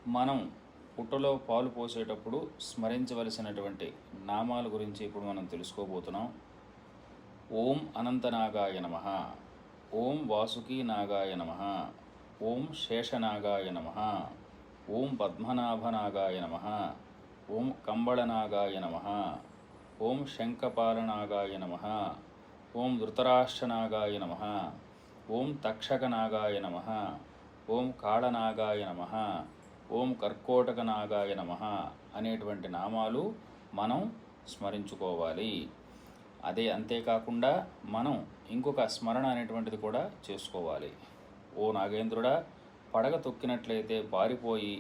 మనం పుట్టలో పాలు పోసేటప్పుడు స్మరించవలసినటువంటి నామాల గురించి ఇప్పుడు మనం తెలుసుకోబోతున్నాం. ఓం అనంతనాగాయ నమ, ఓం వాసుకీ నాగాయ నమ, ఓం శేషనాగాయ నమ, ఓం పద్మనాభనాగాయ నమ, ఓం కంబళనాగాయ నమ, ఓం శంఖపాలనాగాయ నమ, ఓం ధృతరాష్ట్రనాగాయ నమ, ఓం తక్షకనాగాయ నమ, ఓం కాళనాగాయ నమ, ఓం కర్కోటకనాగాయ నమ అనేటువంటి నామాలు మనం స్మరించుకోవాలి. అంతేకాకుండా మనం ఇంకొక స్మరణ అనేటువంటిది కూడా చేసుకోవాలి. ఓ నాగేంద్రుడా, పడగ తొక్కినట్లయితే పారిపోయి,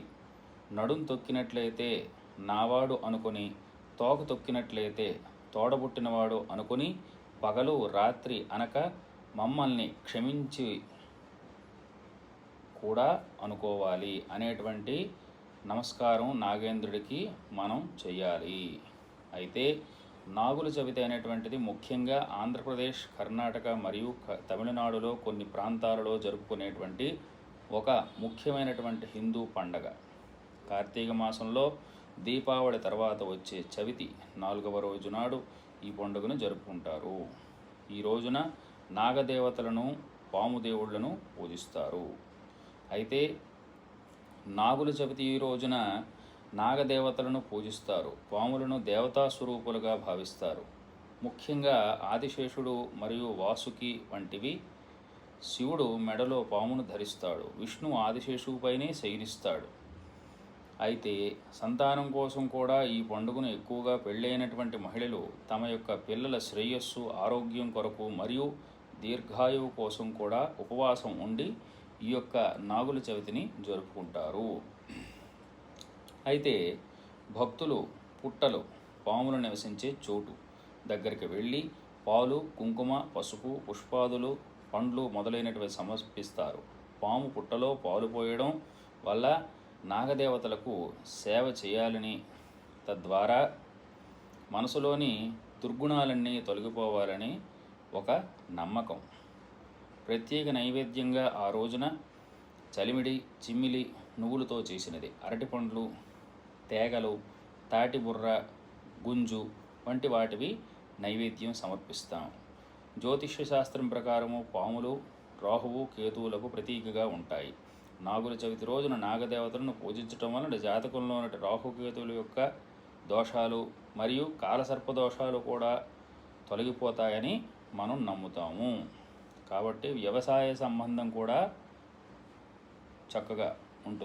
నడుం తొక్కినట్లయితే నావాడు అనుకుని, తోక తొక్కినట్లయితే తోడబుట్టినవాడు అనుకుని, పగలు రాత్రి అనక మమ్మల్ని క్షమించి కూడా అనుకోవాలి అనేటువంటి నమస్కారం నాగేంద్రుడికి మనం చెయ్యాలి. అయితే నాగుల చవితి అనేటువంటిది ముఖ్యంగా ఆంధ్రప్రదేశ్, కర్ణాటక మరియు తమిళనాడులో కొన్ని ప్రాంతాలలో జరుపుకునేటువంటి ఒక ముఖ్యమైనటువంటి హిందూ పండగ. కార్తీక మాసంలో దీపావళి తర్వాత వచ్చే చవితి 4వ రోజు నాడు ఈ పండుగను జరుపుకుంటారు. ఈ రోజున నాగదేవతలను, పాము దేవుళ్లను పూజిస్తారు. అయితే నాగుల చవితి ఈ రోజున నాగదేవతలను పూజిస్తారు, పాములను దేవతా స్వరూపులుగా భావిస్తారు. ముఖ్యంగా ఆదిశేషుడు మరియు వాసుకి వంటివి. శివుడు మెడలో పామును ధరిస్తాడు, విష్ణు ఆదిశేషువుపైనే శయనిస్తాడు. అయితే సంతానం కోసం కూడా ఈ పండుగను ఎక్కువగా పెళ్ళైనటువంటి మహిళలు తమ యొక్క పిల్లల శ్రేయస్సు, ఆరోగ్యం కొరకు మరియు దీర్ఘాయువు కోసం కూడా ఉపవాసం ఉండి ఈ యొక్క నాగుల చవితిని జరుపుకుంటారు. అయితే భక్తులు పుట్టలు, పాములు నివసించే చోటు దగ్గరికి వెళ్ళి పాలు, కుంకుమ, పసుపు, పుష్పాదులు, పండ్లు మొదలైనటువంటి సమర్పిస్తారు. పాము పుట్టలో పాలు పోయడం వల్ల నాగదేవతలకు సేవ చేయాలని, తద్వారా మనసులోని దుర్గుణాలన్నీ తొలగిపోవాలని ఒక నమ్మకం. ప్రత్యేక నైవేద్యంగా ఆ రోజున చలిమిడి, చిమ్మిలి, నువ్వులతో చేసినది, అరటిపండ్లు, తేగలు, తాటిబుర్ర, గుంజు వంటి వాటివి నైవేద్యం సమర్పిస్తాం. జ్యోతిష్య శాస్త్రం ప్రకారము పాములు రాహువు, కేతువులకు ప్రతీకగా ఉంటాయి. నాగుల చవితి రోజున నాగదేవతలను పూజించటం వలన జాతకంలో ఉన్న రాహుకేతువుల యొక్క దోషాలు మరియు కాలసర్ప దోషాలు కూడా తొలగిపోతాయని మనం నమ్ముతాము. కాబట్టి వ్యవసాయ సంబంధం కూడా చక్కగా ఉంటుంది.